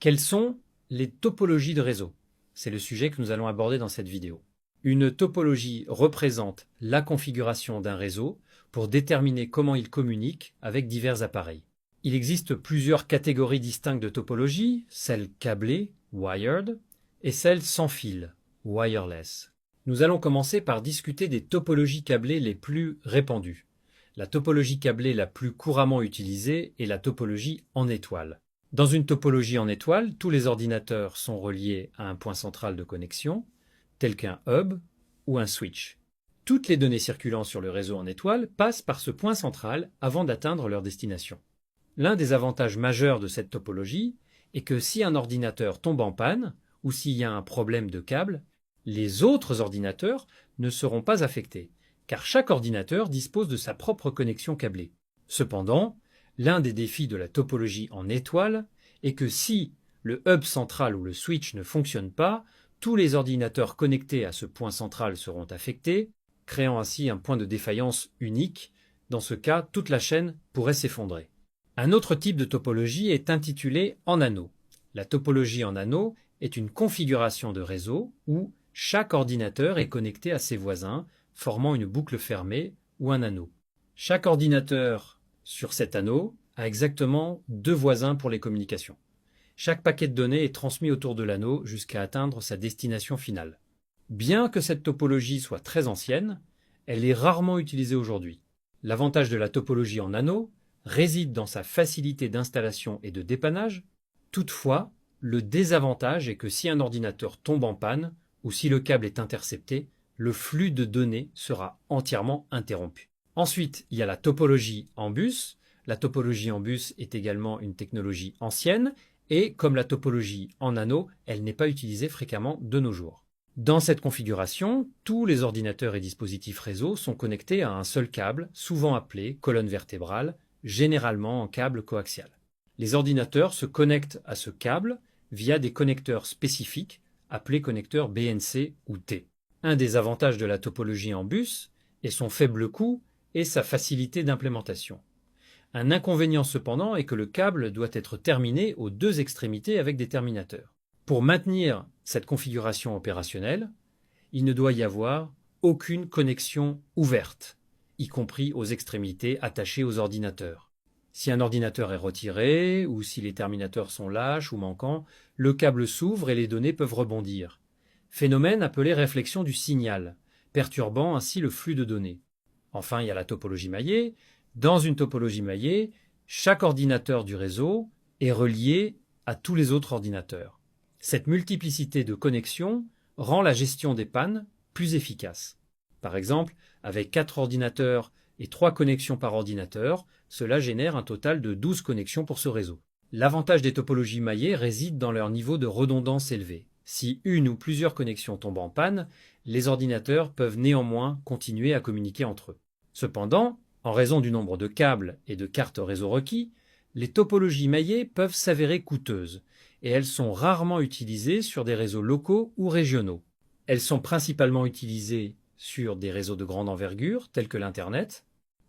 Quelles sont les topologies de réseau? C'est le sujet que nous allons aborder dans cette vidéo. Une topologie représente la configuration d'un réseau pour déterminer comment il communique avec divers appareils. Il existe plusieurs catégories distinctes de topologies, celles câblées, wired, et celles sans fil, wireless. Nous allons commencer par discuter des topologies câblées les plus répandues. La topologie câblée la plus couramment utilisée est la topologie en étoile. Dans une topologie en étoile, tous les ordinateurs sont reliés à un point central de connexion, tel qu'un hub ou un switch. Toutes les données circulant sur le réseau en étoile passent par ce point central avant d'atteindre leur destination. L'un des avantages majeurs de cette topologie est que si un ordinateur tombe en panne ou s'il y a un problème de câble, les autres ordinateurs ne seront pas affectés, car chaque ordinateur dispose de sa propre connexion câblée. Cependant, l'un des défis de la topologie en étoile est que si le hub central ou le switch ne fonctionne pas, tous les ordinateurs connectés à ce point central seront affectés, créant ainsi un point de défaillance unique. Dans ce cas, toute la chaîne pourrait s'effondrer. Un autre type de topologie est intitulé en anneau. La topologie en anneau est une configuration de réseau où chaque ordinateur est connecté à ses voisins, formant une boucle fermée ou un anneau. Chaque ordinateur sur cet anneau a exactement 2 voisins pour les communications. Chaque paquet de données est transmis autour de l'anneau jusqu'à atteindre sa destination finale. Bien que cette topologie soit très ancienne, elle est rarement utilisée aujourd'hui. L'avantage de la topologie en anneau réside dans sa facilité d'installation et de dépannage. Toutefois, le désavantage est que si un ordinateur tombe en panne ou si le câble est intercepté, le flux de données sera entièrement interrompu. Ensuite, il y a la topologie en bus. La topologie en bus est également une technologie ancienne et, comme la topologie en anneau, elle n'est pas utilisée fréquemment de nos jours. Dans cette configuration, tous les ordinateurs et dispositifs réseau sont connectés à un seul câble, souvent appelé colonne vertébrale, généralement en câble coaxial. Les ordinateurs se connectent à ce câble via des connecteurs spécifiques appelés connecteurs BNC ou T. Un des avantages de la topologie en bus est son faible coût et sa facilité d'implémentation. Un inconvénient cependant est que le câble doit être terminé aux 2 extrémités avec des terminateurs. Pour maintenir cette configuration opérationnelle, il ne doit y avoir aucune connexion ouverte, y compris aux extrémités attachées aux ordinateurs. Si un ordinateur est retiré ou si les terminateurs sont lâches ou manquants, le câble s'ouvre et les données peuvent rebondir. Phénomène appelé réflexion du signal, perturbant ainsi le flux de données. Enfin, il y a la topologie maillée. Dans une topologie maillée, chaque ordinateur du réseau est relié à tous les autres ordinateurs. Cette multiplicité de connexions rend la gestion des pannes plus efficace. Par exemple, avec 4 ordinateurs et 3 connexions par ordinateur, cela génère un total de 12 connexions pour ce réseau. L'avantage des topologies maillées réside dans leur niveau de redondance élevé. Si une ou plusieurs connexions tombent en panne, les ordinateurs peuvent néanmoins continuer à communiquer entre eux. Cependant, en raison du nombre de câbles et de cartes réseau requis, les topologies maillées peuvent s'avérer coûteuses et elles sont rarement utilisées sur des réseaux locaux ou régionaux. Elles sont principalement utilisées sur des réseaux de grande envergure tels que l'Internet.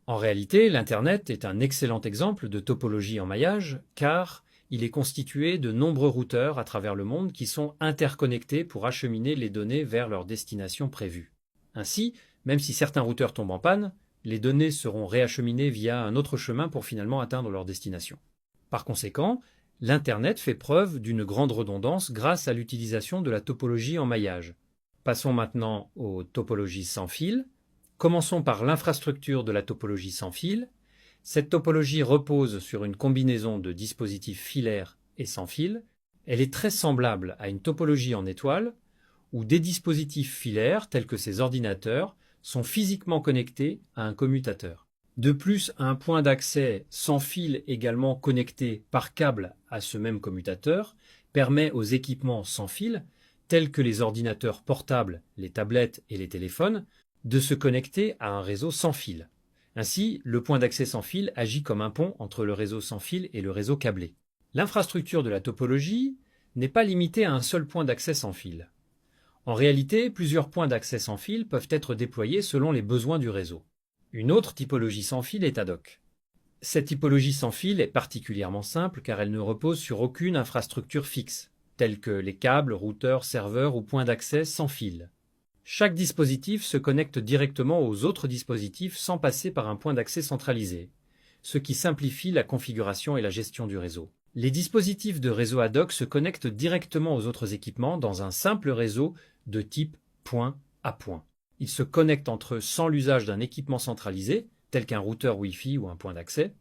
En réalité, l'Internet est un excellent exemple de topologie en maillage car il est constitué de nombreux routeurs à travers le monde qui sont interconnectés pour acheminer les données vers leur destination prévue. Ainsi, même si certains routeurs tombent en panne, les données seront réacheminées via un autre chemin pour finalement atteindre leur destination. Par conséquent, l'Internet fait preuve d'une grande redondance grâce à l'utilisation de la topologie en maillage. Passons maintenant aux topologies sans fil. Commençons par l'infrastructure de la topologie sans fil. Cette topologie repose sur une combinaison de dispositifs filaires et sans fil. Elle est très semblable à une topologie en étoile, où des dispositifs filaires, tels que ces ordinateurs, sont physiquement connectés à un commutateur. De plus, un point d'accès sans fil également connecté par câble à ce même commutateur permet aux équipements sans fil, tels que les ordinateurs portables, les tablettes et les téléphones, de se connecter à un réseau sans fil. Ainsi, le point d'accès sans fil agit comme un pont entre le réseau sans fil et le réseau câblé. L'infrastructure de la topologie n'est pas limitée à un seul point d'accès sans fil. En réalité, plusieurs points d'accès sans fil peuvent être déployés selon les besoins du réseau. Une autre typologie sans fil est ad hoc. Cette typologie sans fil est particulièrement simple car elle ne repose sur aucune infrastructure fixe, telle que les câbles, routeurs, serveurs ou points d'accès sans fil. Chaque dispositif se connecte directement aux autres dispositifs sans passer par un point d'accès centralisé, ce qui simplifie la configuration et la gestion du réseau. Les dispositifs de réseau ad hoc se connectent directement aux autres équipements dans un simple réseau de type point à point. Ils se connectent entre eux sans l'usage d'un équipement centralisé, tel qu'un routeur Wi-Fi ou un point d'accès.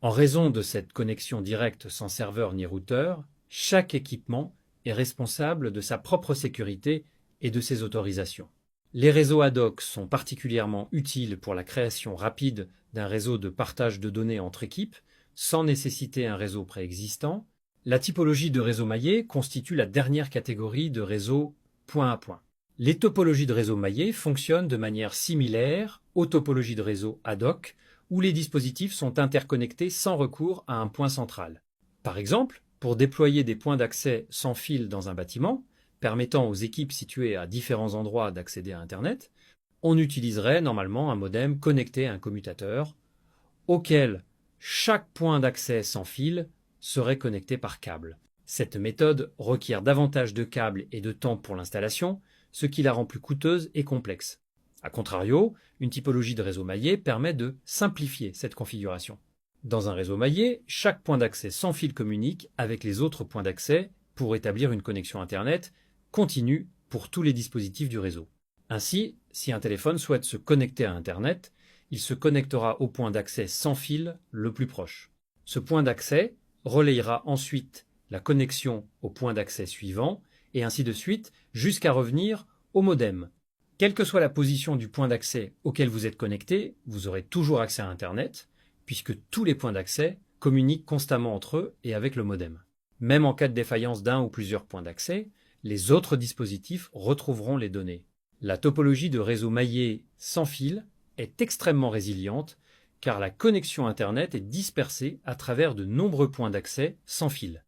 En raison de cette connexion directe sans serveur ni routeur, chaque équipement est responsable de sa propre sécurité et de ses autorisations. Les réseaux ad hoc sont particulièrement utiles pour la création rapide d'un réseau de partage de données entre équipes, sans nécessiter un réseau préexistant. La typologie de réseau maillé constitue la dernière catégorie de réseau point à point. Les topologies de réseau maillé fonctionnent de manière similaire aux topologies de réseau ad hoc, où les dispositifs sont interconnectés sans recours à un point central. Par exemple, pour déployer des points d'accès sans fil dans un bâtiment, permettant aux équipes situées à différents endroits d'accéder à Internet, on utiliserait normalement un modem connecté à un commutateur, auquel chaque point d'accès sans fil serait connecté par câble. Cette méthode requiert davantage de câbles et de temps pour l'installation, ce qui la rend plus coûteuse et complexe. A contrario, une typologie de réseau maillé permet de simplifier cette configuration. Dans un réseau maillé, chaque point d'accès sans fil communique avec les autres points d'accès pour établir une connexion Internet continue pour tous les dispositifs du réseau. Ainsi, si un téléphone souhaite se connecter à Internet, il se connectera au point d'accès sans fil le plus proche. Ce point d'accès relayera ensuite la connexion au point d'accès suivant, et ainsi de suite, jusqu'à revenir au modem. Quelle que soit la position du point d'accès auquel vous êtes connecté, vous aurez toujours accès à Internet, puisque tous les points d'accès communiquent constamment entre eux et avec le modem. Même en cas de défaillance d'un ou plusieurs points d'accès, les autres dispositifs retrouveront les données. La topologie de réseau maillé sans fil est extrêmement résiliente car la connexion Internet est dispersée à travers de nombreux points d'accès sans fil.